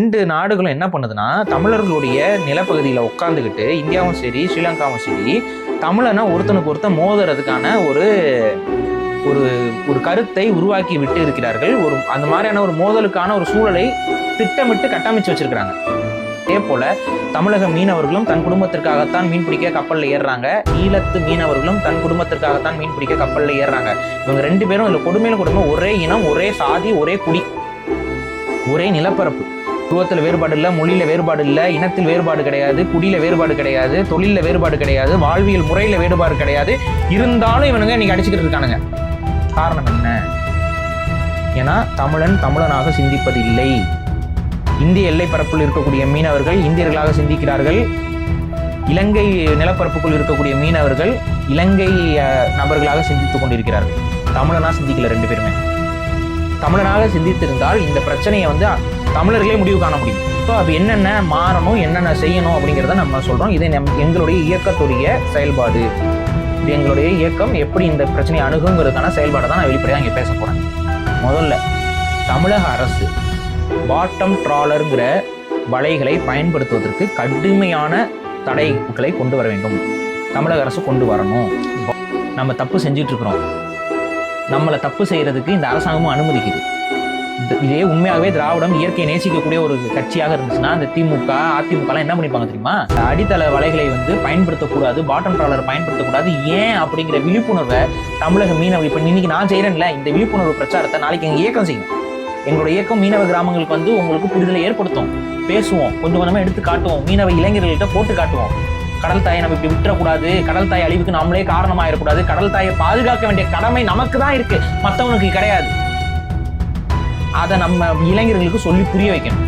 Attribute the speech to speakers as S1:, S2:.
S1: 2 நாடுகளும் என்ன பண்ணுதுன்னா, தமிழர்களுடைய நிலப்பகுதியில் உட்காந்துக்கிட்டு இந்தியாவும் சரி ஸ்ரீலங்காவும் சரி தமிழனை ஒருத்தனுக்கு ஒருத்தன் மோதுறதுக்கான ஒரு ஒரு ஒரு கருத்தை உருவாக்கி விட்டு இருக்கிறார்கள். அந்த மாதிரியான ஒரு மோதலுக்கான ஒரு சூழலை திட்டமிட்டு கட்டமைச்சு வச்சிருக்கிறாங்க. அதே போல தமிழக மீனவர்களும் தன் குடும்பத்திற்காகத்தான் மீன் பிடிக்க கப்பலில் ஏறுறாங்க. ஈழத்து மீனவர்களும் தன் குடும்பத்திற்காகத்தான் மீன் பிடிக்க கப்பலில் ஏறுறாங்க. இவங்க 2 பேரும் இல்லை கொடுமையில கொடுமை, ஒரே இனம், ஒரே சாதி, ஒரே குடி, ஒரே நிலப்பரப்பு. உருவத்தில் வேறுபாடு இல்லை, மொழியில் வேறுபாடு இல்லை, இனத்தில் வேறுபாடு கிடையாது, குடியில் வேறுபாடு கிடையாது, தொழிலில் வேறுபாடு கிடையாது, வாழ்வியல் முறையில் வேறுபாடு கிடையாது. இருந்தாலும் இவனுங்க இன்னைக்கு அடிச்சுக்கிட்டு இருக்கானுங்க. காரணம் என்ன? ஏன்னா தமிழனாக சிந்திப்பதில்லை. இந்திய எல்லை பரப்பில் இருக்கக்கூடிய மீனவர்கள் இந்தியர்களாக சிந்திக்கிறார்கள். இலங்கை நிலப்பரப்புக்குள் இருக்கக்கூடிய மீனவர்கள் இலங்கை நபர்களாக சிந்தித்துக் கொண்டிருக்கிறார்கள். தமிழனா சிந்திக்கல. 2 பேருமே தமிழனாக சிந்தித்திருந்தால் இந்த பிரச்சனையை தமிழர்களே முடிவு காண முடியும். ஸோ அது என்னென்ன மாறணும், என்னென்ன செய்யணும் அப்படிங்கிறத நம்ம சொல்கிறோம். இது எங்களுடைய இயக்கத்துடைய செயல்பாடு. இது எங்களுடைய இயக்கம் எப்படி இந்த பிரச்சனையை அணுகுங்கிறதுக்கான செயல்பாடை தான் நான் வெளிப்படையாக இங்கே பேச போகிறேன். முதல்ல தமிழக அரசு பாட்டம் ட்ராலருங்கிற வலைகளை பயன்படுத்துவதற்கு கடுமையான தடைகளை கொண்டு வர வேண்டும். தமிழக அரசு கொண்டு வரணும். நம்ம தப்பு செஞ்சுட்டு இருக்கிறோம். நம்மளை தப்பு செய்யறதுக்கு இந்த அரசாங்கமும் அனுமதிக்குது. இதே உண்மையாகவே திராவிடம் இயற்கையை நேசிக்கக்கூடிய ஒரு கட்சியாக இருந்துச்சுன்னா அந்த திமுக அதிமுகலாம் என்ன பண்ணிப்பாங்க தெரியுமா? அடித்தள வலைகளை பயன்படுத்தக்கூடாது, பாட்டம் ட்ராலரை பயன்படுத்தக்கூடாது. ஏன் அப்படிங்கிற விழிப்புணர்வை தமிழக மீனவ இப்போ இன்னைக்கு நான் செய்யறேன்ல, இந்த விழிப்புணர்வு பிரச்சாரத்தை நாளைக்கு எங்கள் இயக்கம் செய்யும். எங்களுடைய இயக்கம் மீனவ கிராமங்களுக்கு உங்களுக்கு புரிதலை ஏற்படுத்தும். பேசுவோம், கொஞ்சம் கொஞ்சமாக எடுத்து காட்டுவோம், மீனவ இளைஞர்கள்ட்ட போட்டு காட்டுவோம். கடல் தாயை நம்ம இப்படி விட்டுறக்கூடாது, கடல் தாய் அழிவுக்கு நம்மளே காரணமாயிடக்கூடாது, கடல் தாயை பாதுகாக்க வேண்டிய கடமை நமக்கு தான் இருக்கு, மற்றவனுக்கு கிடையாது. அதை நம்ம இளைஞர்களுக்கு சொல்லி புரிய வைக்கணும்.